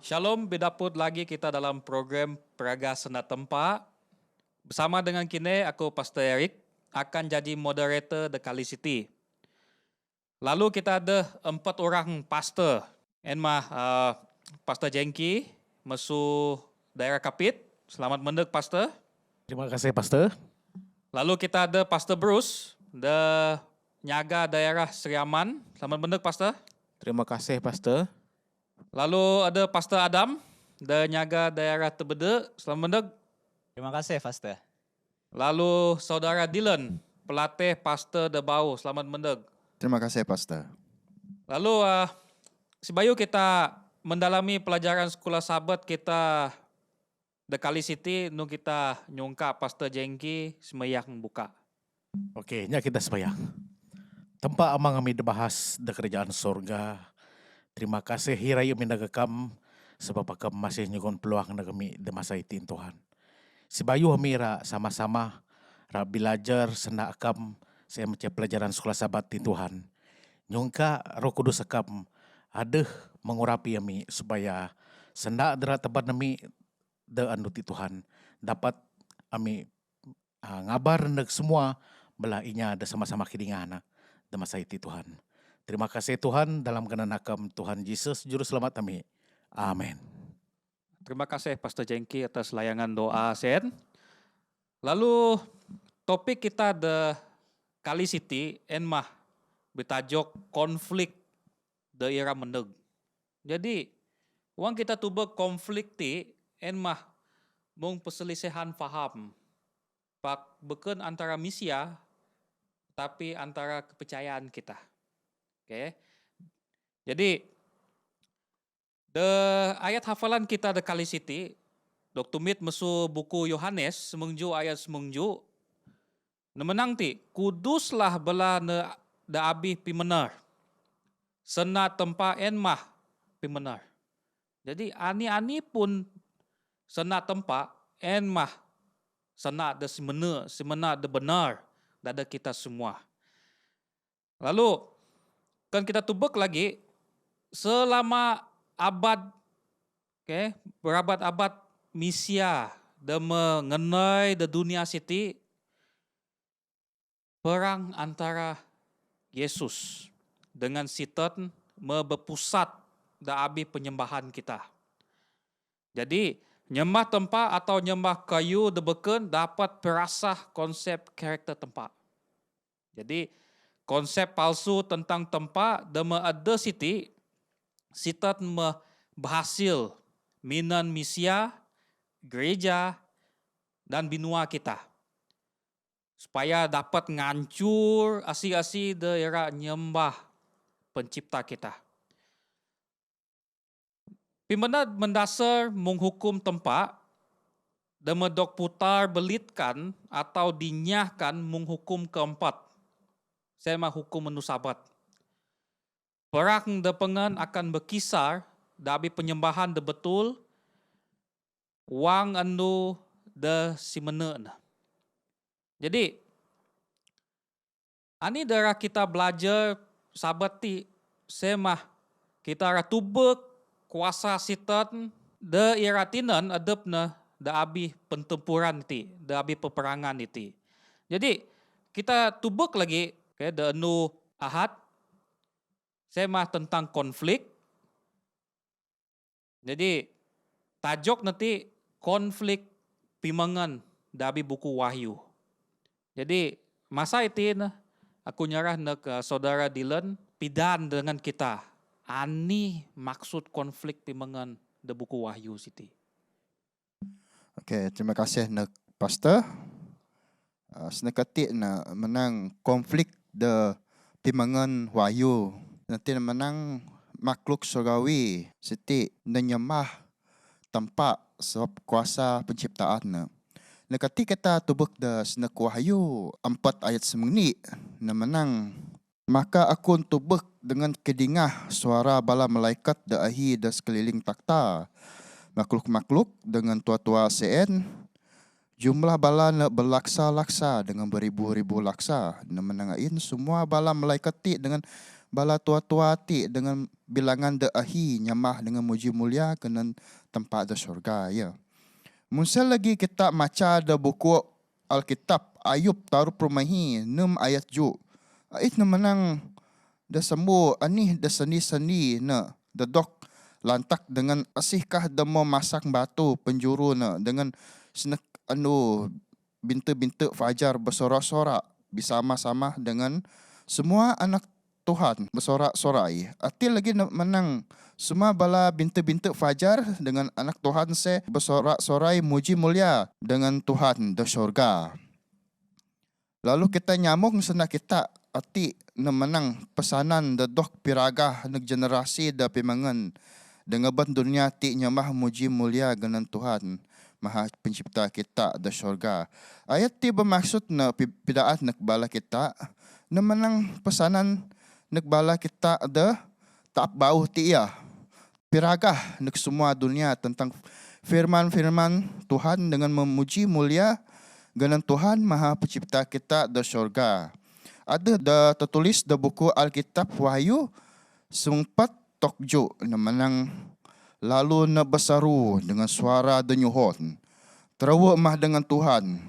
Shalom, berdapur lagi kita dalam program Peraga Senat Tempa. Bersama dengan kini, aku Pastor Eric akan jadi moderator The Kali City. Lalu kita ada 4 orang pastor. Enmah Pastor Jengki, masuk daerah Kapit. Selamat mendek Pastor. Terima kasih, Pastor. Lalu kita ada Pastor Bruce, the nyaga daerah Seriaman. Selamat mendek Pastor. Terima kasih, Pastor. Lalu ada Pastor Adam, the nyaga daerah Tebede. Selamat mendek. Terima kasih, Pastor. Lalu Saudara Dylan, pelatih Pastor The Bau. Selamat mendek. Terima kasih, Pastor. Lalu sebayu kita mendalami pelajaran sekolah sahabat kita The Kali City, nu kita nyungka Pastor Jengki semeyang buka. Oke, nya kita sembahyang. Tempat amang kami dibahas di kerajaan sorga. Terima kasih hirai kami nagakam sebab kami masih nyugun peluang na kami di masa itu Tuhan. Sebayu kami sama-sama belajar senda akam saya macam pelajaran sekolah sahabat di Tuhan. Nyungka Roh Kudus akam ada mengurapi kami supaya senda dera tempat kami de anu ti Tuhan dapat kami ngabar neg semua belah inya ada sama-sama kidingana de masa itu Tuhan. Terima kasih Tuhan dalam kenanakam Tuhan Yesus juru selamat kami. Amin. Terima kasih Pastor Jengki atas layangan doa sen. Lalu topik kita The Kali City enmah bertajuk konflik the era mendeg. Jadi uang kita tuba konflik ti enmah mung perselisihan faham. Pak beken antara misia tapi antara kepercayaan kita. Oke. Jadi ayat hafalan kita The Kali City, Dr. Mit mesu buku Yohanes semengju ayat semengju. Nemenang ti kuduslah bela ne da abih pimenar. Sena tempa enmah pimenar. Jadi ani-ani pun sena tempa enmah sena da simena da benar dada kita semua. Lalu kan kita tubek lagi selama abad berabad-abad misia da mengenai da dunia siti perang antara Yesus dengan Satan berpusat da abi penyembahan kita. Jadi nyembah tempat atau nyembah kayu debeken dapat perasah konsep karakter tempat. Jadi konsep palsu tentang tempat dema ada siti Satan berhasil minan misia, gereja dan binua kita. Supaya dapat ngancur asi-asi daerah nyembah pencipta kita. Pimana mendasar menghukum tempat dan medok putar belitkan atau dinyahkan menghukum keempat. Saya mah hukum menusabat. Perang depengan akan berkisar dabi penyembahan de betul wang anu de simene. Jadi ani darah kita belajar sahabat ti semah kita ratubek kuasa Satan de iratinan adepna da abi pentempuran ti, da abi peperangan iti. Jadi kita tubek lagi de anu ahad semah tentang konflik. Jadi tajuk nanti konflik pimangan da abi buku Wahyu. Jadi masa itu aku nyarah ke saudara Dylan pidan dengan kita. Ani maksud konflik pimangan de buku Wahyu siti. Oke, terima kasih nak Pastor. Senekati na menang konflik de pimangan Wahyu. Nanti menang makhluk surgawi siti menyembah tempat sebab kuasa penciptaan na. Nekati kita tubuk da senek Wahyu 4 ayat semeni na menang maka aku tubuk dengan kedingah suara bala malaikat da ahi da sekeliling takhta makhluk-makhluk dengan tua-tua sen jumlah bala na berlaksa-laksa dengan beribu-ribu laksa na menangain semua bala malaikat ti dengan bala tua-tua ti dengan bilangan de ahi nyamah dengan muji mulia kena tempat de syurga ya. Munsel lagi kita maca de buku Alkitab Ayub taruh permahi 6 ayat ju. Ait na menang da sembu anih da seni-seni na da dok lantak dengan asihkah da mau masak batu penjuru na dengan senek bintu-bintu fajar bersorak-sorak bersama-sama dengan semua anak Tuhan bersorak-sorai. Atil lagi menang semua bala bintu-bintu fajar dengan anak Tuhan se bersorak-sorai muji mulia dengan Tuhan di syurga. Lalu kita nyamuk sena kita ati na menang pesanan da dok piragah neg generasi da pimangan dengan ban dunia ti nyamah muji mulia dengan Tuhan Maha Pencipta kita da syurga. Ayat ti bermaksud na pidaat nak bala kita na menang pesanan nak bala kita ada taap bau ti ia. Piragah nak semua dunia tentang firman-firman Tuhan dengan memuji mulia dengan Tuhan Maha Pencipta kita da syurga. Ada da tertulis da buku Alkitab Wahyu sempat tokjo na menang lalu na berseru dengan suara denyuhon. Terawa mah dengan Tuhan.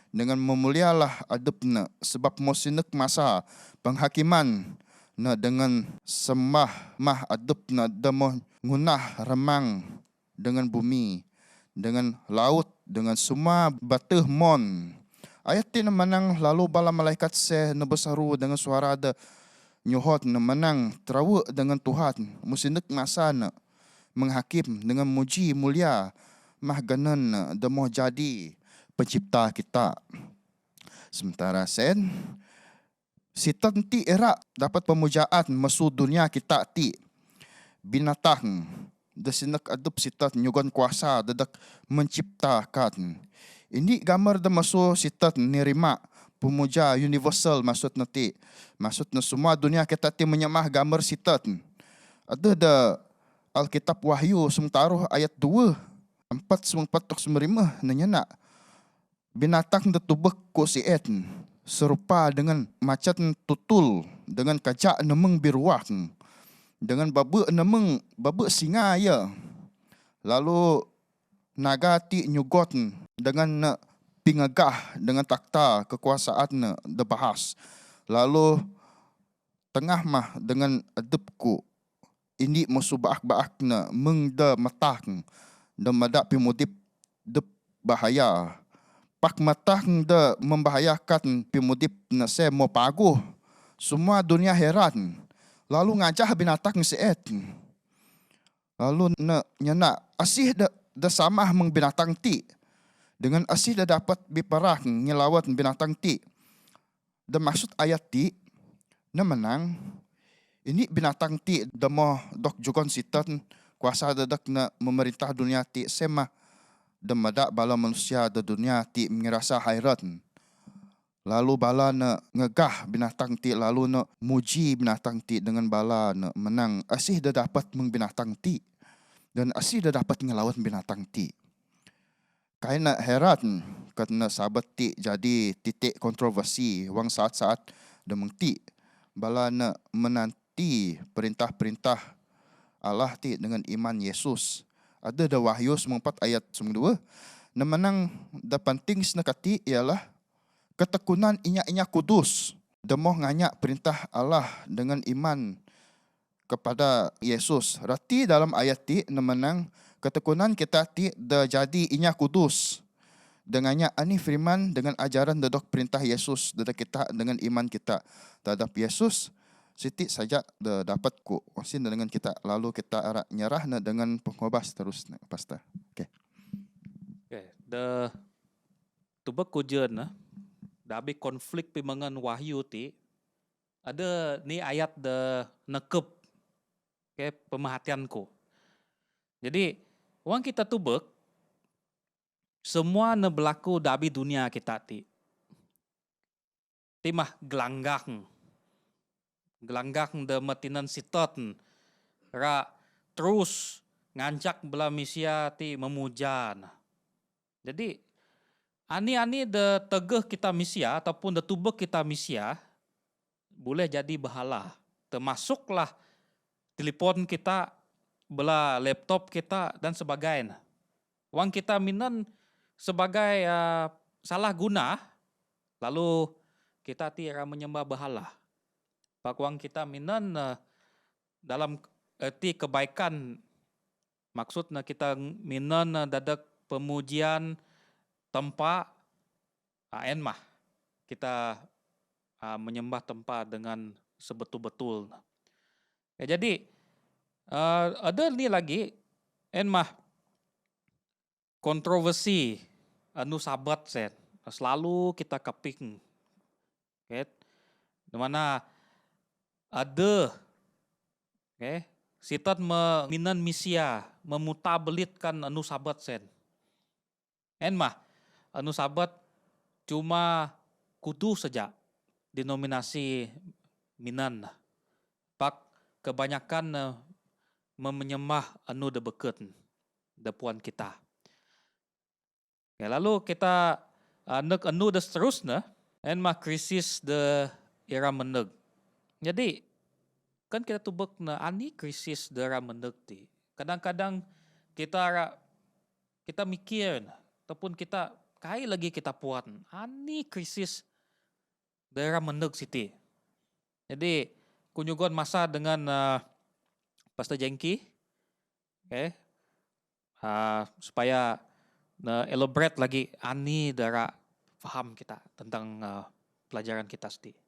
Dengan memulialah adabna sebab musinek masa penghakiman na dengan sembah mah adabna demo ngunah remang dengan bumi, dengan laut, dengan semua batuh mon. Ayat ini menang lalu bala malaikat se na berseru dengan suara de nyuhot na menang terawa dengan Tuhan. Musinek masa na menghakim dengan muji mulia mahganan demo jadi pencipta kita. Sementara sen sitan ti era dapat pemujaan masu dunia kita ti binatang desinak adup sitat nyugan kuasa dadak menciptakan. Ini gambar da masu sitat nerima pemuja universal maksud nanti. Maksud na semua dunia kita ti menyembah gambar sitat. Ada da Alkitab Wahyu semtaruh ayat 2 4 tok 5 nanya nak binatang detubek ko siet serupa dengan macan tutul dengan kacak nemeng biruak dengan babu nemeng babu singa ya. Lalu naga ti nyugot dengan pingagah dengan takhta kekuasaan debahas. Lalu tengah mah dengan adepku ini musuh baak-baak na mengda matah da madak pimudip de bahaya. Pak matah da membahayakan pimudip na se mo paguh. Semua dunia heran. Lalu ngajah binatang seet. Lalu na nyana asih da samah meng binatang ti. Dengan asih da dapat biparah ngilawat binatang ti. Da maksud ayat ti na menang ini binatang ti demo dok jugon sitan kuasa dadak na memerintah dunia ti sema demadak bala manusia da dunia ti mengerasa hairat. Lalu bala na ngegah binatang ti lalu na muji binatang ti dengan bala na menang asih da dapat meng binatang ti dan asih da dapat ngelawan binatang ti. Kaina herat kerana sahabat ti jadi titik kontroversi wang saat-saat demeng ti bala na menanti perintah-perintah Allah ti dengan iman Yesus. Ada da Wahyu 4 ayat 2. Na menang da penting senekati ialah ketekunan inya-inya kudus. Demoh nganyak perintah Allah dengan iman kepada Yesus. Rati dalam ayat ti na menang ketekunan kita ti da jadi inya kudus. Dengannya ani firman dengan ajaran dadok perintah Yesus dada kita dengan iman kita terhadap Yesus. Siti saja dapat ku wasin dengan kita lalu kita nyerah dengan pengobas terus pastor. Okay. The tubek kujen dabi konflik pimangan Wahyu ti ada ni ayat de nekep pemerhatianku. Jadi wang kita tubek semua ne berlaku dabi dunia kita ti. Timah gelanggang de matinan sitot ra terus ngancak bela misia ti memuja. Jadi ani de tegeh kita misia ataupun de tubek kita misia boleh jadi bahala. termasuklah telepon kita, bela laptop kita dan sebagainya. Wang kita minan sebagai salah guna, lalu kita tira menyembah berhala. Pak wang kita minan dalam erti kebaikan, maksudnya kita minan dadak pemujian tempat enmah kita menyembah tempat dengan sebetul-betul. Ya, jadi ada ni lagi enmah kontroversi anu sabat set selalu kita keping. Okay? Di mana ada sitat minan misia memutabelitkan anu sabat sen. Enmah anu sabat cuma kudu saja denominasi minan. Pak kebanyakan menyembah anu de beket de puan kita. Ya, lalu kita nek anu de seterusnya enmah krisis de era meneg. Jadi kan kita tubek na ani krisis de era meneg ti. Kadang-kadang kita mikir ataupun kita kai lagi kita puan ani krisis daerah meneg siti. Jadi kunjungan masa dengan Pastor Jengki, supaya elaborate lagi ani daerah faham kita tentang pelajaran kita sendiri.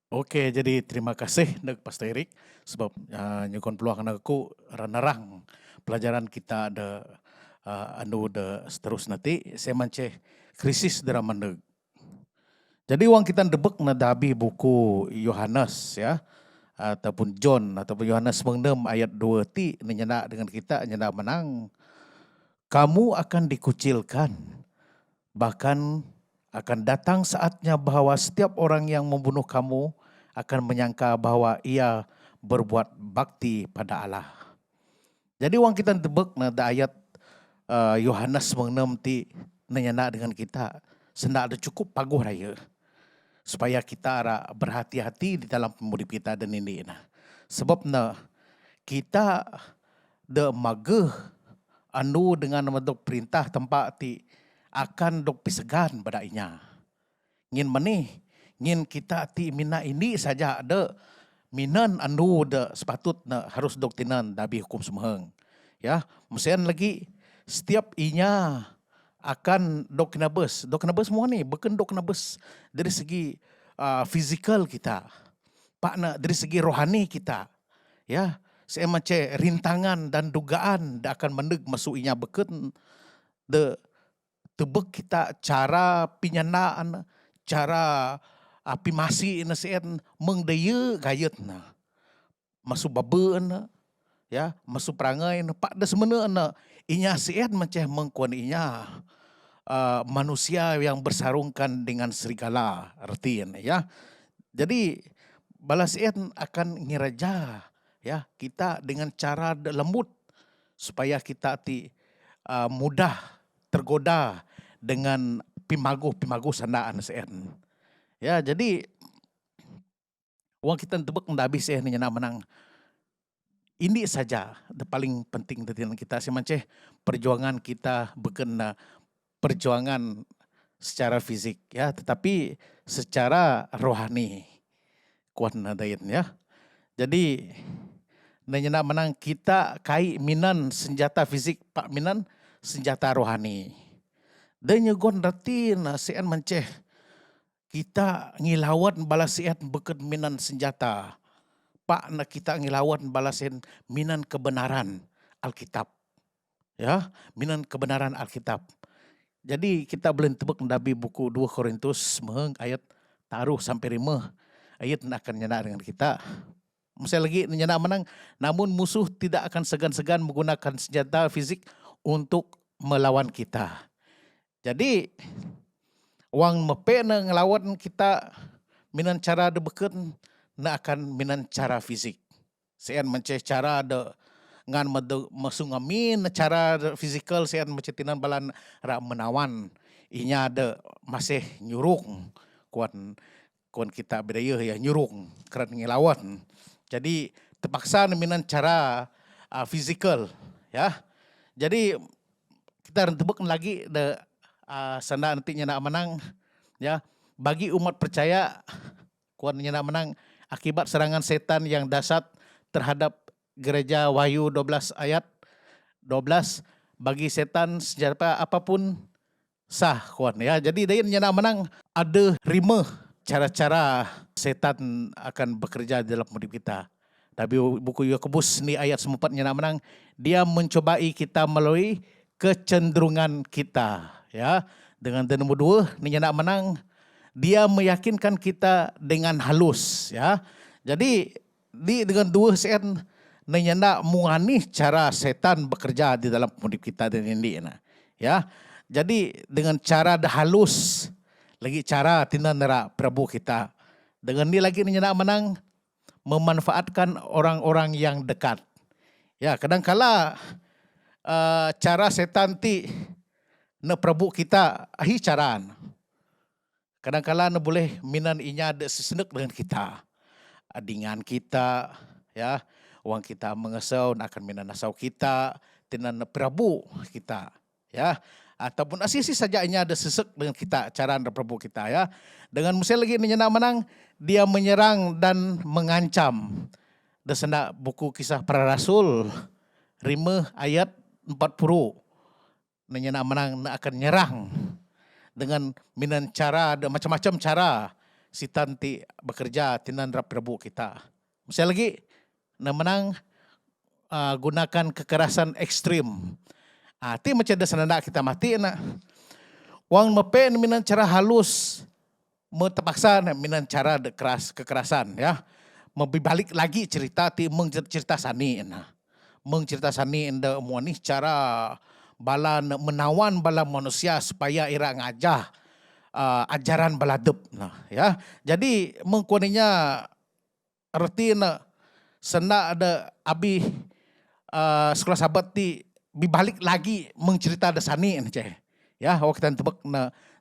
Okey, jadi terima kasih Nek Pastor Eric sebab nyukon peluang aku ranarang pelajaran kita ada anu de seterus nanti saya mance krisis dalam meneg. Jadi wang kita debek na dabi buku Yohanes ya ataupun John ataupun Yohanes 6 ayat 2 ti nyana dengan kita nyana menang kamu akan dikucilkan bahkan akan datang saatnya bahwa setiap orang yang membunuh kamu akan menyangka bahwa ia berbuat bakti pada Allah. Jadi wang kita debek na da ayat Yohanes 6 ti nyana dengan kita sendak ada cukup paguh raya supaya kita berhati-hati di dalam pemudip kita dan ini. Sebab kita de mageh anu dengan bentuk perintah tempat ti akan dok pisegan pada inya. Ngin manih, ngin kita ti mina ini saja ada minan anu de sepatutnya harus doktrinan dabi hukum semeheng. Ya, mesian lagi setiap inya akan dok nabes semua ni bukan dok nabes dari segi fizikal kita, pakna dari segi rohani kita, ya saya macam rintangan dan dugaan akan mendeg masuk inya beken de tebek kita cara pinyanaan cara api masih nasien mengdaya gayat na masuk baben ya masuk perangai pak de semena inya sien macam mengkuan inya manusia yang bersarungkan dengan serigala artinya ya. Jadi balasien akan ngiraja ya kita dengan cara lembut supaya kita mudah tergoda dengan pimagu sandaan sien. Ya jadi wang kita tebek ndabi sien nyana menang. Ini saja the paling penting dengan kita semacam perjuangan kita bukan perjuangan secara fisik ya tetapi secara rohani kuat nadain ya. Jadi nanya menang kita kai minan senjata fisik pak minan senjata rohani. Dan nyegon rati sean menceh kita ngilawat balasian beket minan senjata. Pak nak kita ngilawat balasin minan kebenaran Alkitab. Ya, minan kebenaran Alkitab. Jadi kita boleh tebak mendabi buku 2 Korintus meheng ayat taruh sampai 5 ayat akan nyana dengan kita. Misalnya lagi nyana menang, namun musuh tidak akan segan-segan menggunakan senjata fisik untuk melawan kita. Jadi wang mepe na ngelawan kita minan cara debeket na akan minan cara fisik. Sean menceh cara de ngan masungamin cara fizikal sean mencetinan balan ra menawan inya ada masih nyurung kuan kita bedaya ya nyurung keran ngelawan Jadi terpaksa minan cara fizikal, ya. Jadi kita rentebek lagi sanda nantinya nak menang, ya. Bagi umat percaya kuatnya nak menang akibat serangan setan yang dahsyat terhadap gereja Wahyu 12 ayat 12, bagi setan senjata apapun sah kuan, ya. Jadi dia nak menang ada rima cara-cara setan akan bekerja dalam hidup kita. Tapi buku Yakobus ni ayat 4 nak menang, dia mencobai kita melalui kecenderungan kita, ya. Dengan dan nombor 2 ni nak menang, dia meyakinkan kita dengan halus, ya. Jadi dengan dua sen nak mengani cara setan bekerja di dalam hidup kita dan ini, ya. Jadi dengan cara dah halus, lagi cara tina nera Prabu kita. Dengan ni lagi nak menang memanfaatkan orang-orang yang dekat. Ya, kadang-kala cara setan ti na Prabu kita ahi caraan. Kadang-kala na boleh minan inya ada sesenek dengan kita. Adingan kita, ya, wang kita mengesau akan minan nasau kita, tinan Prabu kita, ya. Ataupun asisi saja inya ada sesek dengan kita, cara Prabu kita, ya. Dengan musim lagi ni nak menang, dia menyerang dan mengancam. Desenda buku kisah para rasul 5 ayat 40. Ni nak menang nak akan nyerang dengan minan cara, ada macam-macam cara si tanti bekerja tinan Prabu kita. Musim lagi nak menang gunakan kekerasan ekstrim. Ti macam ada senanda kita mati nak. Wang mepen minan cara halus, terpaksa minan cara kekerasan, ya. Membalik lagi cerita ti cerita sani na. Cerita sani enda muani cara bala menawan bala manusia supaya ira ngajah ajaran baladep, nah, ya. Jadi mengkuaninya artinya senda ada abi sekolah sahabat ti bibalik lagi mencerita dasani, ya. Waktu kita tebak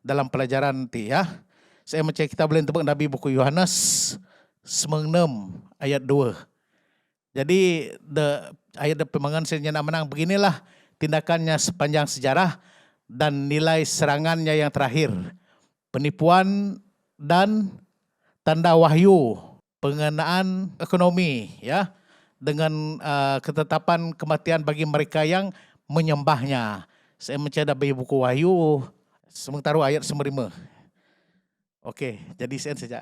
dalam pelajaran ti, ya. Saya macam kita boleh tebak Nabi buku Yohanes 9 ayat 2. Jadi ayat pemangan saya menang beginilah tindakannya sepanjang sejarah dan nilai serangannya yang terakhir. Penipuan dan tanda wahyu, pengenaan ekonomi, ya, dengan ketetapan kematian bagi mereka yang menyembahnya. Saya mencari dari buku Wahyu sementara ayat 5. Okey, jadi saya saja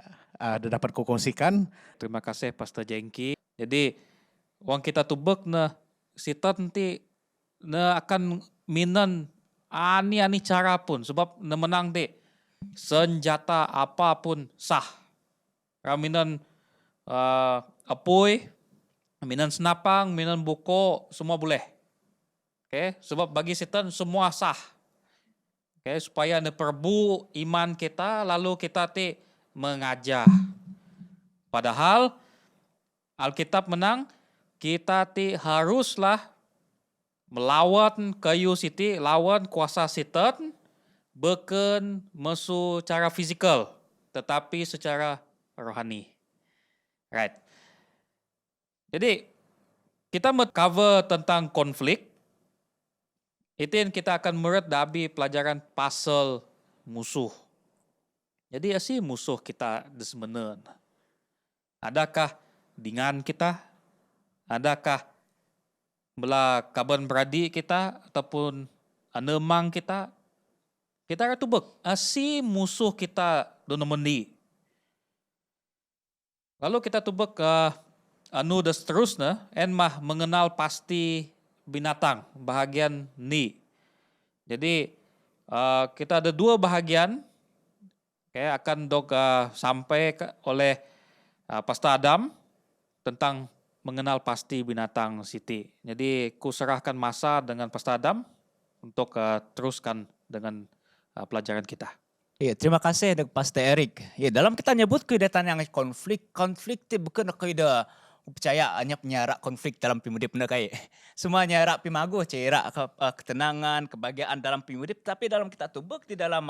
dapat kukongsikan. Terima kasih Pastor Jengki. Jadi wang kita tubek na sitan nanti na akan minan ani cara pun sebab na menang de senjata apapun sah. Minan apoy, minan senapang, minan buko, semua boleh. Okay? Sebab bagi setan semua sah. Okay? Supaya neperbu iman kita, lalu kita mengajar. Padahal Alkitab menang, kita haruslah melawan kayu siti, lawan kuasa setan, bukan mesu cara fizikal, tetapi secara rohani. Right. Jadi kita cover tentang konflik. Itu yang kita akan meret dari pelajaran pasal musuh. Jadi asi musuh kita sebenarnya. Adakah dengan kita? Adakah belah kaban beradik kita ataupun anemang kita? Kita akan tubek asi musuh kita dono mendi. Lalu kita tubek anu dan seterusnya, enmah mengenal pasti binatang, bahagian ni. Jadi kita ada 2 bahagian, okay, akan sampai oleh Pastor Adam tentang mengenal pasti binatang siti. Jadi ku serahkan masa dengan Pastor Adam untuk teruskan dengan pelajaran kita. Ya, terima kasih Pastor Eric. Ya, dalam kita nyebut kedatangan yang konflik itu bukan kaidah percaya hanya penyarak konflik dalam pimudip kai. Semua nyarak pimagu cerak ketenangan, kebahagiaan dalam pimudip, tapi dalam kita tubuk di dalam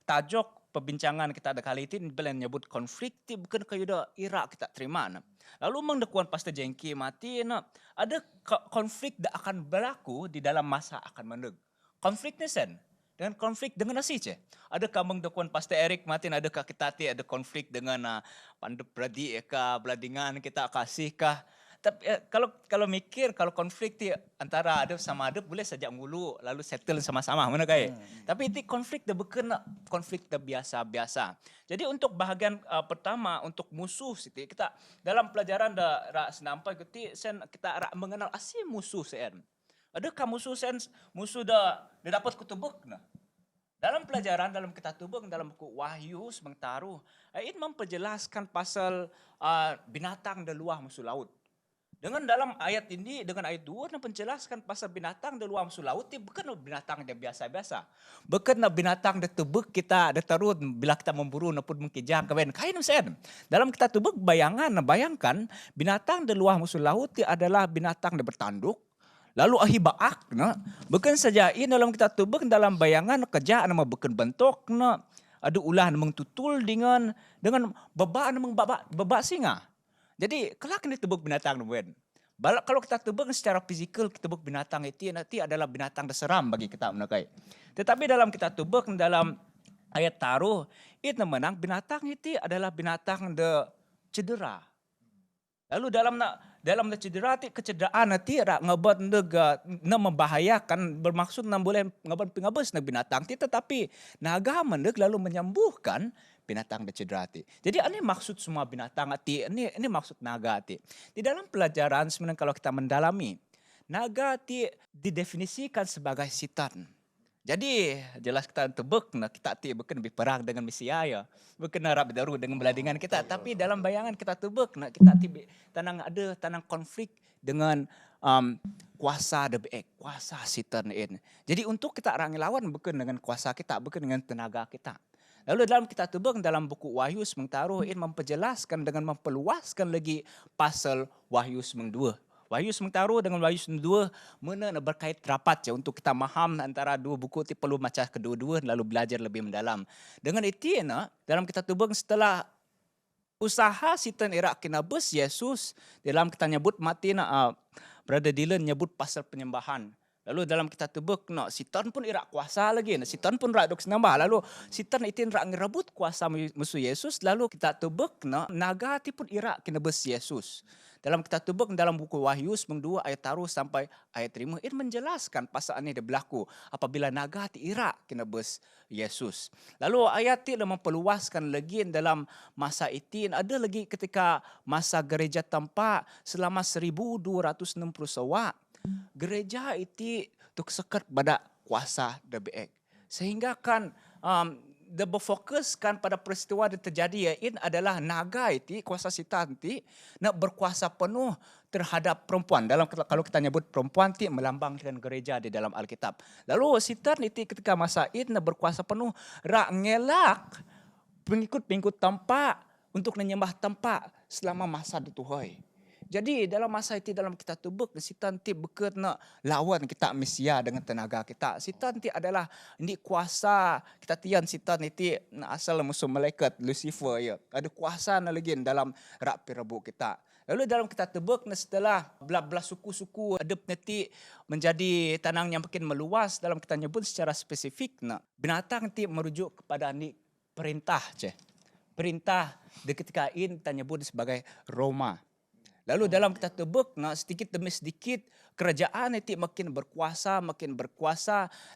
tajuk perbincangan kita ada kali ini bila nyebut konflik ti bukan kayu dah Iraq kita terima na. Lalu mengdekuan Pastor Jengki mati na ada konflik dah akan berlaku di dalam masa akan meneg. Konflik ni sen dengan konflik dengan nasi je. Adakah mengdekuan Pastor Eric mati adakah kita ti ada konflik dengan pandep beradi kah beladingan kita kasih kah? Tapi kalau mikir kalau konflik ti antara adep sama adep boleh saja mulu lalu settle sama-sama mana kai. Tapi itu konflik dah bukan konflik dah biasa-biasa. Jadi untuk bahagian pertama untuk musuh siti kita dalam pelajaran dah rak senampai kita rak mengenal asli musuh sen. Adakah musuh sen musuh dah dapat kutubuk nah. Dalam pelajaran dalam kitab tubuk dalam buku Wahyu sementara ini memperjelaskan pasal binatang di luar musuh laut. Dengan dalam ayat ini, dengan ayat 2, dia menjelaskan pasal binatang di luar musuh laut, itu bukan binatang yang biasa-biasa. Bukan binatang yang tebuk kita, yang terut bila kita memburu, maupun mengkejar, kawan. Kain sen. Dalam kita tebuk bayangkan, binatang di luar musuh laut itu adalah binatang yang bertanduk, lalu ahibaak. Bukan saja ini dalam kita tebuk, dalam bayangan, kerja nama bukan bentuk, ada ulah namang tutul dengan babak namang babak singa. Jadi kelak ni tebuk binatang nubuan. Kalau kita tebuk secara fizikal tebuk binatang itu nanti adalah binatang seram bagi kita menakai. Tetapi dalam kita tebuk dalam ayat taruh itu menang binatang itu adalah binatang de cedera. Lalu dalam cedera ti kecederaan nanti rak ngabat membahayakan bermaksud boleh ngabat pingabes na binatang ti tetapi naga mendek lalu menyembuhkan binatang dan cedera ti. Jadi ini maksud semua binatang ti, ini maksud naga ti. Di dalam pelajaran sebenarnya kalau kita mendalami, naga ti didefinisikan sebagai setan. Jadi jelas kita tebuk kita ti bukan berperang dengan Mesia ya. Bukan harap daru dengan beladingan kita, tapi dalam bayangan kita tebuk kita ti tanang konflik dengan kuasa kuasa setan ini. Jadi untuk kita orang lawan bukan dengan kuasa kita, bukan dengan tenaga kita. Lalu dalam kitab tebuk dalam buku Wahyu sementara ini memperjelaskan dengan memperluaskan lagi pasal Wahyu semengdua. Wahyu sementara dengan Wahyu semengdua mana berkait rapat je untuk kita faham antara dua buku itu perlu macam kedua-dua lalu belajar lebih mendalam. Dengan itu dalam kitab tebuk setelah usaha sitan Irak kinabus Yesus dalam kita nyebut mati Brother Dylan nyebut pasal penyembahan. Lalu dalam kita tebuk sitan pun irak kuasa lagi. Sitan pun rak dok senambah. Lalu sitan itu rak ngerebut kuasa musuh Yesus. Lalu kita tebuk naga itu pun irak kinabes Yesus. Dalam kita tebuk dalam buku Wahyu semengdua ayat taruh sampai ayat 5 ini menjelaskan pasal ini dia berlaku apabila naga itu irak kinabes Yesus. Lalu ayat itu memperluaskan lagi dalam masa itu ada lagi ketika masa gereja tempat selama 1260 sawak. Gereja itu sekat pada kuasa DBX. Sehingga kan dia berfokuskan pada peristiwa yang terjadi ini adalah naga itu, kuasa setan itu nak berkuasa penuh terhadap perempuan. Kalau kita nyebut perempuan itu melambangkan gereja di dalam Alkitab. Lalu setan itu ketika masa itu nak berkuasa penuh rak ngelak pengikut-pengikut tempat untuk menyembah tempat selama masa dituhai. Jadi dalam masa itu dalam kita tebuk setan ti bukan nak lawan kita Mesia dengan tenaga kita. Setan ti adalah ini kuasa kita tian setan itu asal musuh malaikat Lucifer ya. Ada kuasa lagi dalam rak pirabu kita. Lalu dalam kita tebuk setelah belah suku-suku adep nanti menjadi tanang yang makin meluas dalam kita nyebut secara spesifik binatang ti merujuk kepada ni perintah je. Perintah di ketika ini kita nyebut sebagai Roma. Lalu dalam kita tebuk sedikit demi sedikit kerajaan itu makin berkuasa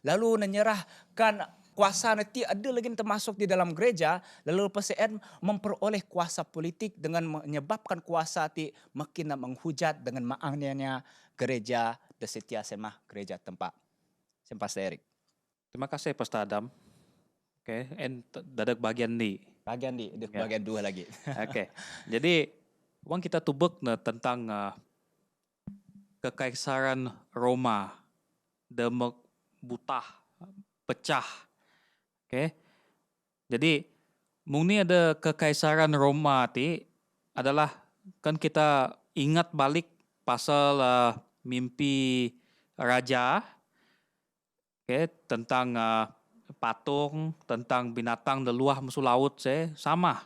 lalu menyerahkan kuasa nanti ada lagi termasuk di dalam gereja lalu PCN memperoleh kuasa politik dengan menyebabkan kuasa itu makin menghujat dengan maangnya gereja de setia semah gereja tempat. Pastor Eric. Terima kasih Pastor Adam. Oke, dadak bagian ni. Bagian dua lagi. Oke. Jadi kita tubuk tentang kekaisaran Roma, butah, pecah. Okay. Jadi, mungkin ada kekaisaran Roma ti adalah kan kita ingat balik pasal mimpi raja, tentang patung tentang binatang di luar musuh laut saya sama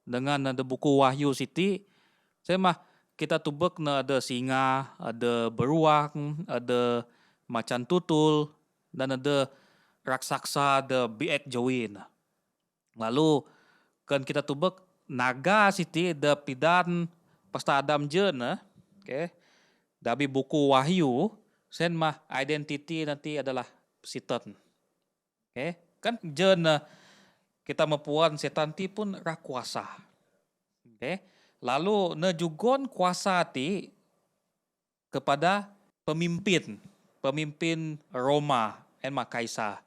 dengan ada buku Wahyu Siti. Saya mah kita tubek na ada singa, ada beruang, ada macan tutul, dan ada raksasa, ada biek jawin. Lalu kan kita tubek naga Siti ada pidan pasta Adam je na. Okay. Dari buku Wahyu, sen mah identiti nanti adalah setan. Okay. Kan je na kita mempuan setan ti pun rakuasa. Okay. Lalu nejugon kuasa ti kepada pemimpin Roma en Kaisar.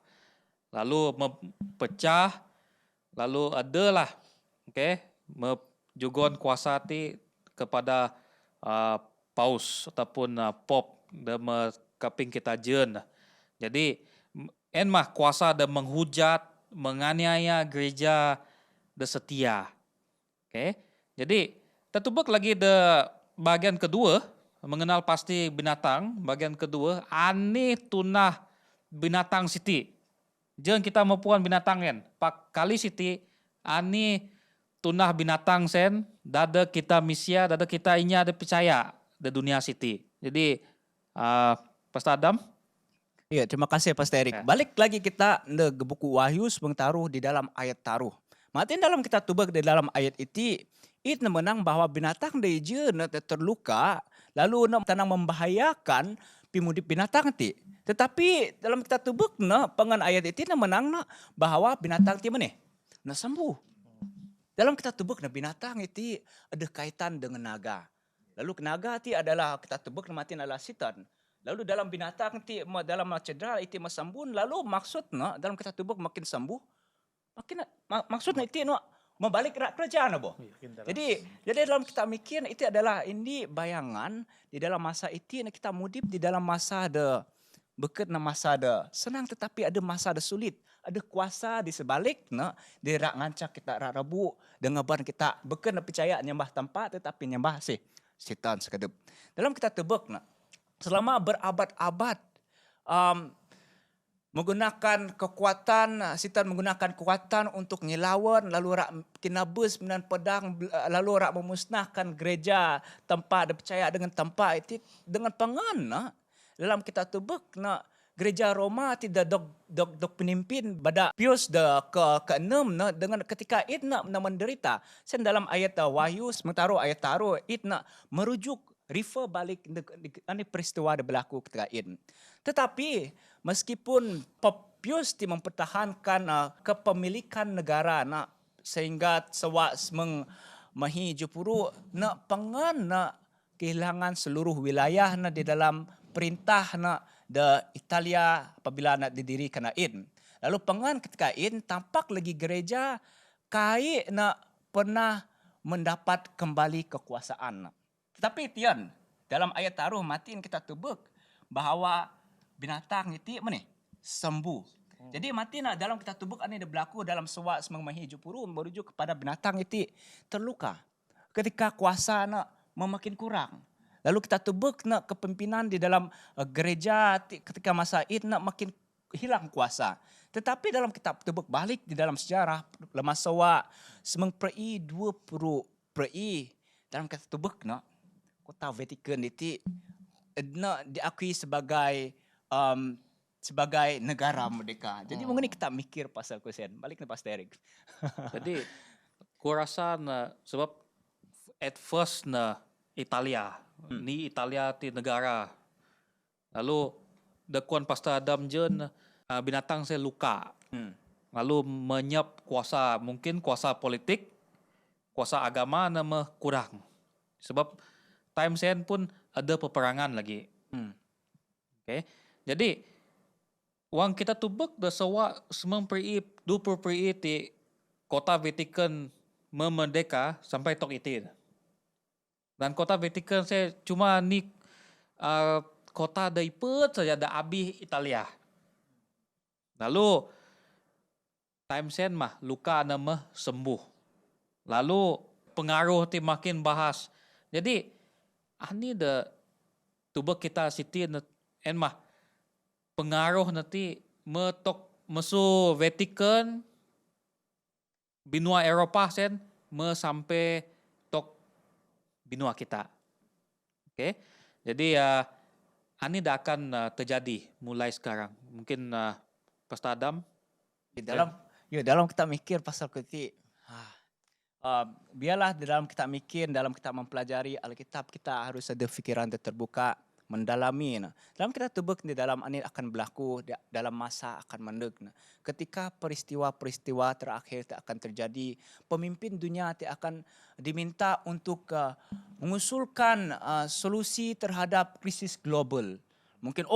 Lalu pecah, lalu adalah jugon kuasa ti kepada paus ataupun pop dan kaping kita jen. Jadi en kuasa dan menghujat, menganiaya gereja de setia. Jadi tetubek lagi de bagian kedua, mengenal pasti binatang, bagian kedua, ani tunah binatang siti. Jangan kita mempuan binatang kan. Pak kali siti, ani tunah binatang sen, dada kita misia, dada kita inya ada percaya di dunia siti. Jadi, Pastor Adam. Iya, terima kasih Pastor Erik. Ya. Balik lagi kita ke buku Wahyu taruh di dalam ayat taruh. Matiin dalam kita tubak di dalam ayat itu menang bahwa binatang dia je terluka, lalu tanang membahayakan pimudip binatang ti. Tetapi dalam kita tubuk pengen ayat itu menang bahwa binatang ti mana? Sembuh. Dalam kita tubuk binatang itu ada kaitan dengan naga. Lalu naga ti adalah kita tubuk matiin adalah setan. Lalu dalam binatang ti dalam cedera itu sembuh. Lalu maksudnya dalam kita tubuk makin sembuh, makin maksudnya itu membalik kerajaan apa? Jadi dalam kita mikir itu adalah ini bayangan di dalam masa itu kita mudip di dalam masa ada beket masa ada senang tetapi ada masa ada sulit. Ada kuasa di sebalik di rak ngancak kita rak rabu dengan ban kita beket percaya nyembah tempat tetapi nyembah setan sekedep. Dalam kita tebak selama berabad-abad menggunakan kekuatan, setan menggunakan kekuatan untuk ngelawan, lalu rak kinabus dengan pedang, lalu rak memusnahkan gereja tempat percaya dengan tempat itu dengan pengan dalam kita tubek gereja Roma tidak dok penimpin pada Pius ke-6 dengan ketika it menderita. Sen dalam ayat Wahyu sementara ayat taruh it merujuk refer balik ini peristiwa yang berlaku ketika itu. Tetapi meskipun Pius mempertahankan kepemilikan negara sehingga sewak mahi jupuru pengan kehilangan seluruh wilayah di dalam perintah de Italia apabila didirikan itu. Lalu pengan ketika itu tampak lagi gereja kai pernah mendapat kembali kekuasaan. Tetapi Tian, dalam ayat taruh matiin kita tubuk bahwa binatang itu mana? Sembuh. Jadi matiin dalam kita tubuk ini berlaku dalam sewak semangmahi jupuru merujuk kepada binatang itu terluka. Ketika kuasa memakin kurang. Lalu kita tubuk kepimpinan di dalam gereja ketika masa itu makin hilang kuasa. Tetapi dalam kitab tubuk balik di dalam sejarah lemah sewak semang peri 20 peri dalam kitab tubuk kota Vatikan itu diakui sebagai negara merdeka. Jadi mungkin kita mikir pasal kusen. Balik ke Pastor Erik. Jadi gua rasa sebab at first Italia. Ni Italia ti negara. Lalu dakuan Pastor Adam jen binatang saya luka. Lalu menyap kuasa, mungkin kuasa politik, kuasa agama nama kurang. Sebab time sen pun ada peperangan lagi. Okay. Jadi wang kita tubek dah sewa semang peri 20 peri ti kota Vatikan memerdeka sampai tok itu. Dan kota Vatikan saya cuma ni kota daipet saja ada abih Italia. Lalu time sen mah luka nama sembuh. Lalu pengaruh ti makin bahas. Jadi ani de tubek kita siti en mah pengaruh nanti mesu Vatikan, benua Eropah sen, sampai tok benua kita. Oke. Jadi ini dah akan terjadi mulai sekarang. Mungkin Pastor Adam. Dalam kita mikir pasal kritik, biarlah di dalam kita mikir, dalam kita mempelajari Alkitab, kita harus ada fikiran terbuka, mendalami. Dalam kita tebak di dalam ini akan berlaku, dalam masa akan mendek. Ketika peristiwa-peristiwa terakhir akan terjadi, pemimpin dunia akan diminta untuk mengusulkan solusi terhadap krisis global. Mungkin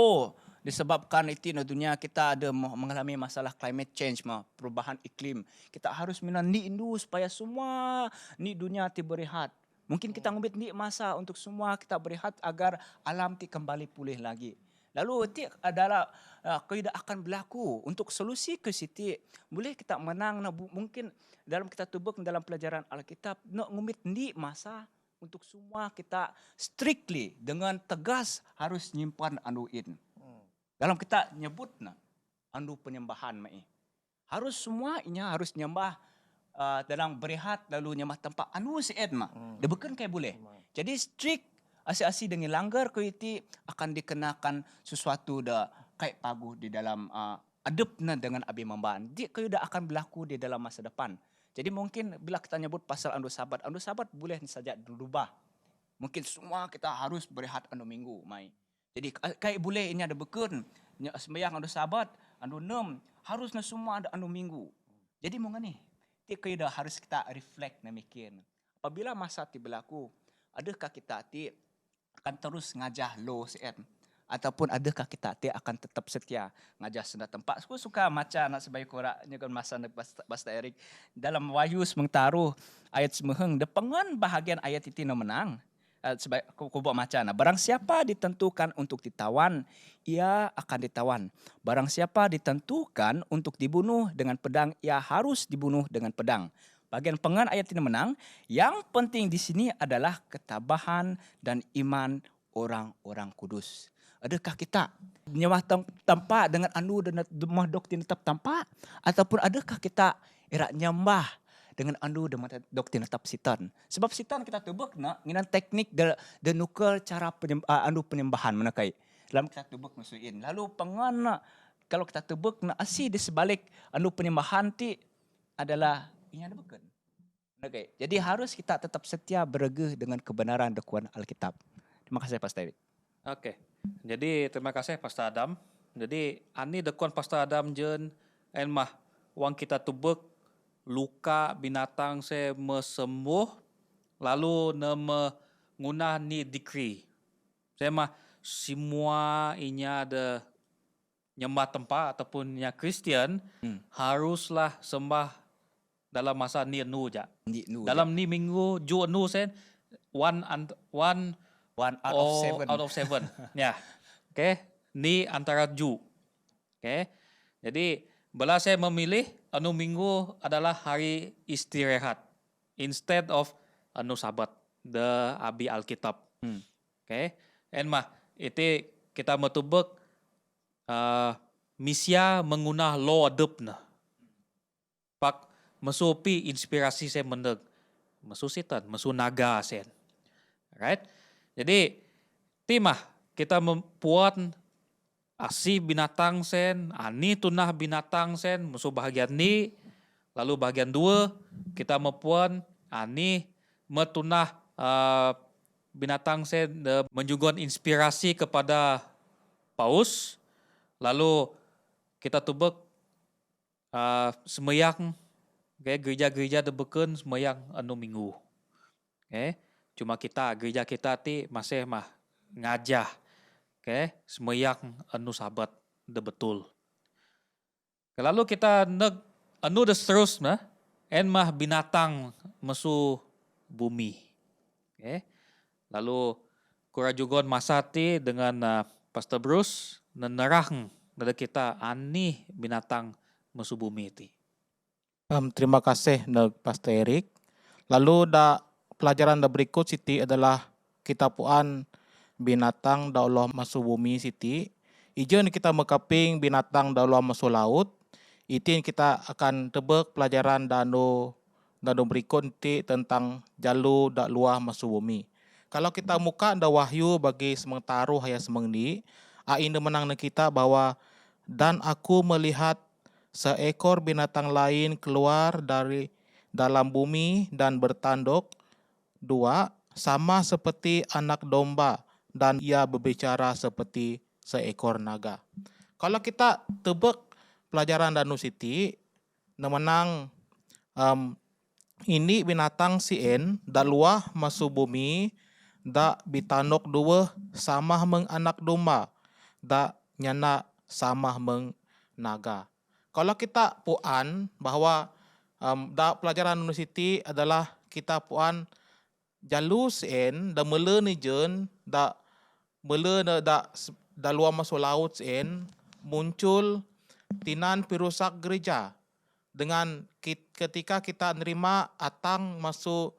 disebabkan itu dunia kita ada mengalami masalah climate change, perubahan iklim. Kita harus menandiindu supaya semua ni dunia berehat. Mungkin kita ngambil ni masa untuk semua kita berehat agar alam kembali pulih lagi. Lalu itu adalah kaidah akan berlaku untuk solusi ke situ. Boleh kita menang, mungkin dalam kita tubuk dalam pelajaran Alkitab nak ngumit ni masa untuk semua kita strictly dengan tegas harus nyimpan anuin. Dalam kita nyebut andu penyembahan mai. Harus semua inya harus nyembah dalam berehat lalu nyembah tempat anu seed Dia bukan kayak boleh. Jadi strict asi-asi dengan langgar ko iti akan dikenakan sesuatu dah kayak pagu di dalam adepna dengan abi membahan. Dia kayu dah akan berlaku di dalam masa depan. Jadi mungkin bila kita nyebut pasal andu sabat boleh saja dirubah. Mungkin semua kita harus berehat andu minggu mai. Jadi kayak boleh ini ada bekun, sembahyang andu sabat, andu 6, harusnya semua ada andu minggu. Jadi mau ni, kayak dah harus kita reflect dan mikir. Apabila masa ti berlaku, adakah kita ti akan terus ngajah low CM? Ataupun adakah kita ti akan tetap setia ngajah senda tempat? Aku suka macam nak sebaik korak nyakan masa Pastor Eric dalam Wahyu semengtaruh ayat semeheng depengan bahagian ayat itu menang. Sebaik aku buat macam barang siapa ditentukan untuk ditawan, ia akan ditawan. Barang siapa ditentukan untuk dibunuh dengan pedang, ia harus dibunuh dengan pedang. Bagian pengan ayat ini menang. Yang penting di sini adalah ketabahan dan iman orang-orang kudus. Adakah kita nyewah tempat dengan anu dan demah doktrin tetap tampak? Ataupun adakah kita irak nyembah dengan andu dengan doktrin tetap sitan. Sebab sitan kita tebak nginan teknik de nuker cara andu penyembahan menakai. Dalam kita tebak masukin. Lalu pengan kalau kita tebak asi di sebalik andu penyembahan ti adalah ini ada bukan. Okay. Jadi harus kita tetap setia berege dengan kebenaran dakwaan Alkitab. Terima kasih Pastor Eric. Oke. Jadi terima kasih Pastor Adam. Jadi ani dakwaan Pastor Adam jen mah wang kita tebak luka binatang saya mesembuh lalu nama guna ni decree. Saya mah semua inya ada nyembah tempat ataupun yang Kristian haruslah sembah dalam masa ni anu ja. Dalam ni minggu ju anu sen one out of seven. Ya. Okay. Ni antara ju. Okay. Jadi bila saya memilih anu minggu adalah hari istirahat instead of anu sabat the abi Alkitab. Okay. Mah itu kita metubek misia mengunah law adepna. Pak mesupi inspirasi saya mendeg. Mesu sitan, mesu naga sen. Right? Jadi timah kita membuat asi binatang sen, ani tunah binatang sen, musuh bahagian ni, lalu bahagian 2 kita mempuan ani metunah binatang sen menjugon inspirasi kepada paus, lalu kita tubek semeyang, okay, gereja-gereja debeken semeyang anu minggu, okay. Cuma kita gereja kita ti masih mah ngajah. Okay, semeyang anu sabat de betul. Lalu kita anu de terus mah binatang mesu bumi. Okay. Lalu kurajugon masati dengan Pastor Bruce nenerang dari kita ani binatang mesu bumi ti. Terima kasih Pastor Eric. Lalu pelajaran berikut siti adalah kitapuan binatang da Allah masuk bumi siti. Ijen kita mekaping binatang da Allah masuk laut. Itin kita akan tebak pelajaran dano berikut nanti tentang jalu dak luah masuk bumi. Kalau kita muka da wahyu bagi semengtaruh ayat semeng ni, ain menang kita bahwa dan aku melihat seekor binatang lain keluar dari dalam bumi dan bertanduk dua sama seperti anak domba dan ia berbicara seperti seekor naga. Kalau kita tebak pelajaran Danu Siti, menang ini binatang sien da luah masuk bumi da bitanok dua sama meng anak domba da nyana sama meng naga. Kalau kita puan bahwa da pelajaran Danu Siti adalah kita puan jalu sien da mele ni jen da mele da luar masuk laut sien muncul tinan pirusak gereja dengan ketika kita nerima atang masuk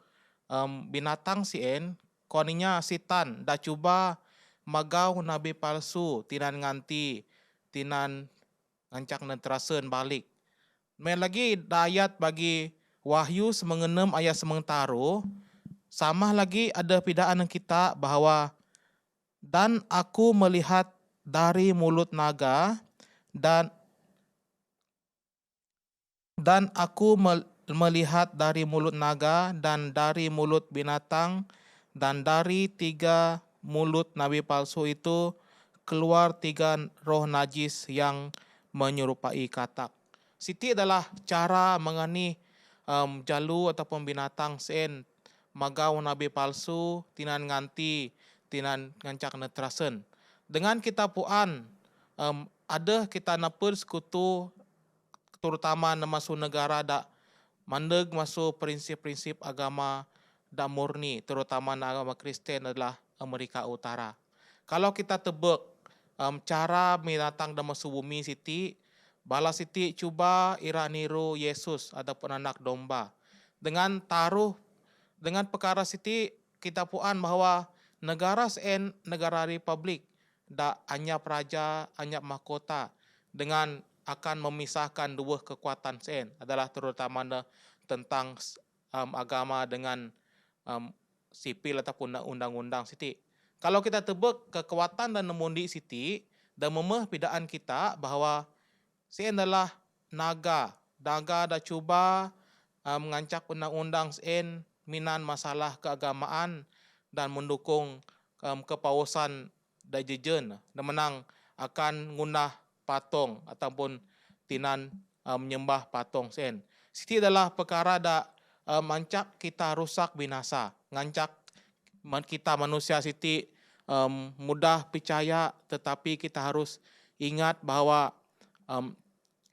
binatang sien koninya sitan dah cuba magau nabi palsu tinan nganti tinan ngancak neterasen balik. Main lagi ayat bagi Wahyu semengenem ayat semengtaruh sama lagi ada pidaan kita bahwa dan aku melihat dari mulut naga dan aku melihat dari mulut naga dan dari mulut binatang dan dari 3 mulut nabi palsu itu keluar 3 roh najis yang menyerupai katak. Siti adalah cara mengani jalu ataupun binatang sen magau nabi palsu tinan nganti tinan ngancak neterasen. Dengan kita puan ada kita napur sekutu terutama masuk negara dak mandeg masuk prinsip-prinsip agama dak murni terutama agama Kristen adalah Amerika Utara. Kalau kita tebak cara binatang dak masuk bumi Siti, bala Siti cuba ira niru Yesus ataupun anak domba. Dengan perkara Siti kita puan bahwa negara sen negara republik dak anyap raja, anyap mahkota dengan akan memisahkan 2 kekuatan sen adalah terutama tentang agama dengan sipil ataupun undang-undang Siti. Kalau kita tebak kekuatan dan nemundi Siti dan memeh pidaan kita bahwa sen adalah naga dah cuba mengancak undang-undang sen minan masalah keagamaan dan mendukung kepausan da jejen dan menang akan ngunah patung ataupun tinan menyembah patung sen. Siti adalah perkara da mancak kita rusak binasa, ngancak kita manusia Siti mudah percaya tetapi kita harus ingat bahwa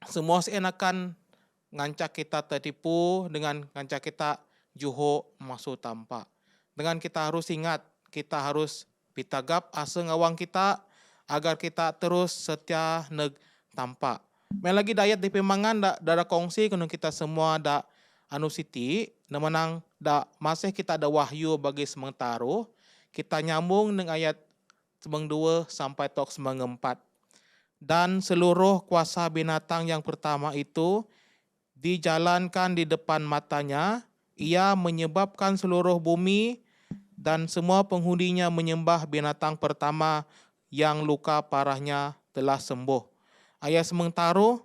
semua sen akan ngancak kita tertipu dengan ngancak kita juho masuk tampak. Dengan kita harus ingat, kita harus pitagap asa ngawang kita agar kita terus setia neg tampak. Main lagi dayat di pemangan da kongsi kena kita semua da anu Siti, menang da masih kita ada wahyu bagi semengtaruh, kita nyambung dengan ayat semeng 2 sampai tok semeng 4. Dan seluruh kuasa binatang yang pertama itu dijalankan di depan matanya, ia menyebabkan seluruh bumi dan semua penghuninya menyembah binatang pertama yang luka parahnya telah sembuh. Ayat semengtaruh,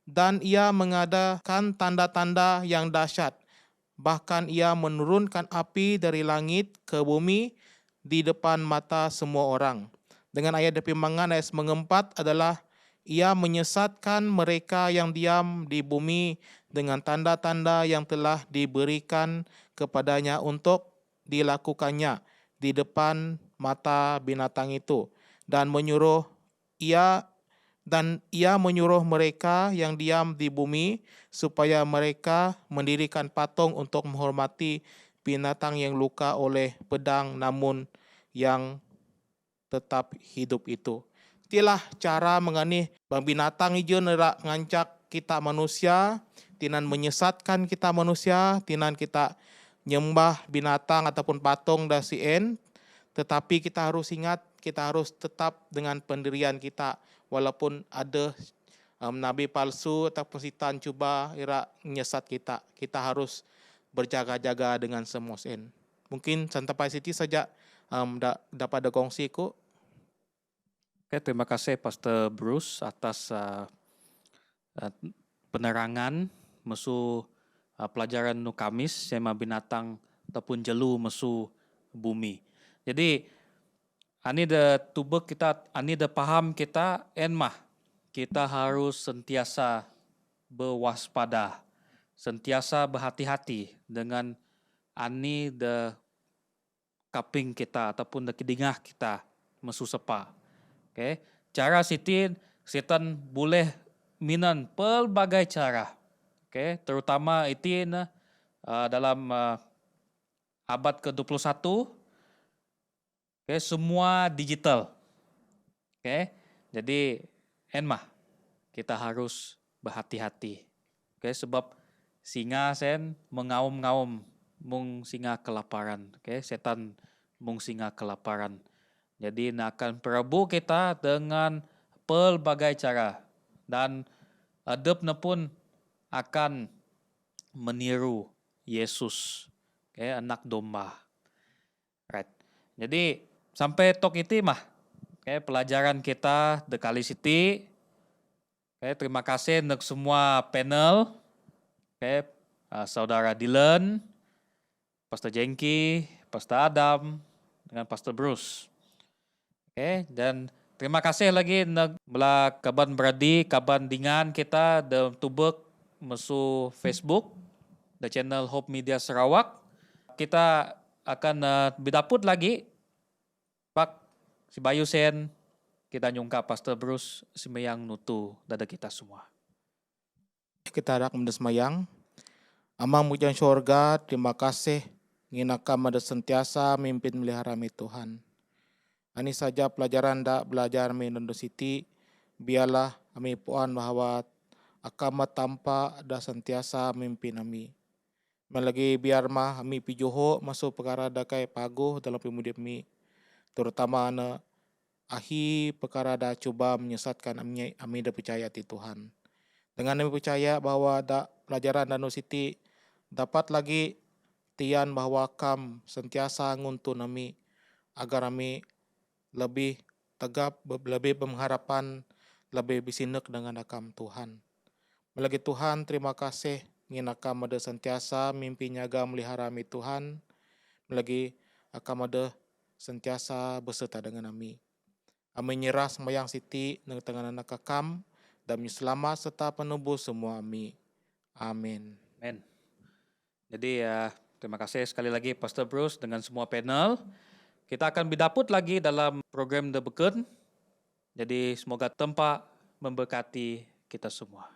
dan ia mengadakan tanda-tanda yang dahsyat. Bahkan ia menurunkan api dari langit ke bumi di depan mata semua orang. Dengan ayat depimbangan ayat semengempat adalah ia menyesatkan mereka yang diam di bumi dengan tanda-tanda yang telah diberikan kepadanya untuk dilakukannya di depan mata binatang itu dan ia menyuruh mereka yang diam di bumi supaya mereka mendirikan patung untuk menghormati binatang yang luka oleh pedang namun yang tetap hidup itu. Itulah cara menganih binatang ijo nerak ngancak kita manusia, tinan menyesatkan kita manusia, tinan kita nyembah binatang ataupun patung da sien. Tetapi kita harus ingat, kita harus tetap dengan pendirian kita walaupun ada nabi palsu ataupun setan cuba ira nyesat kita. Kita harus berjaga-jaga dengan semua sen. Mungkin sampai situ saja dapat kongsi ku. Oke, terima kasih Pastor Bruce atas penerangan mesu pelajaran nu Kamis sema binatang ataupun jelu mesu bumi. Jadi ani de tubek kita, ani de paham kita enmah kita harus sentiasa berwaspada, sentiasa berhati-hati dengan ani de kaping kita ataupun de kedingah kita mesu sepa. Okay. Cara sitin, setan boleh minan pelbagai cara. Okay. Terutama itin dalam abad ke-21, okay, semua digital. Okay. Jadi enmah kita harus berhati-hati. Okay. Sebab singa sen mengaum-ngaum mung singa kelaparan. Okay. Setan mung singa kelaparan. Jadi nak akan perabu kita dengan pelbagai cara. Dan adabnya pun akan meniru Yesus. Okay, anak domba. Right. Jadi sampai tok itu mah. Okay, pelajaran kita The Kali City. Okay, terima kasih untuk semua panel. Okay, Saudara Dylan, Pastor Jengki, Pastor Adam, dengan Pastor Bruce. Okay, dan terima kasih lagi untuk belah kaban beradi, kaban dengan kita the tubek mesu Facebook, the channel Hope Media Sarawak. Kita akan bidaput lagi, Pak si Bayu Sen, kita nyungkap Pastor Bruce semeyang nutu dada kita semua. Kita hendak mendesemayang. Amang mujang syurga, terima kasih nginakam ada sentiasa mimpin melihara mi Tuhan. Ani saja pelajaran dak belajar mi Nondo City, biarlah kami puan bahwa akama tanpa da sentiasa mimpin kami. Melagi biar mah kami pijoho masuk perkara dakai paguh dalam pemudip mi. Terutama ana ahi perkara da cuba menyesatkan kami da percaya di Tuhan. Dengan kami percaya bahwa da pelajaran Nondo City dapat lagi tian bahwa kam sentiasa nguntun kami agar kami lebih tegap, lebih pengharapan, lebih bisinek dengan akam Tuhan. Melagi Tuhan, terima kasih nginakam ada sentiasa mimpi nyaga melihara kami Tuhan. Melagi akam ada sentiasa beserta dengan kami. Kami nyerah sembayang siti dengan tangan anak akam dan selamat serta penebus semua kami. Amin. Amen. Jadi terima kasih sekali lagi Pastor Bruce dengan semua panel. Kita akan bidaput lagi dalam program The Beken. Jadi semoga tempat memberkati kita semua.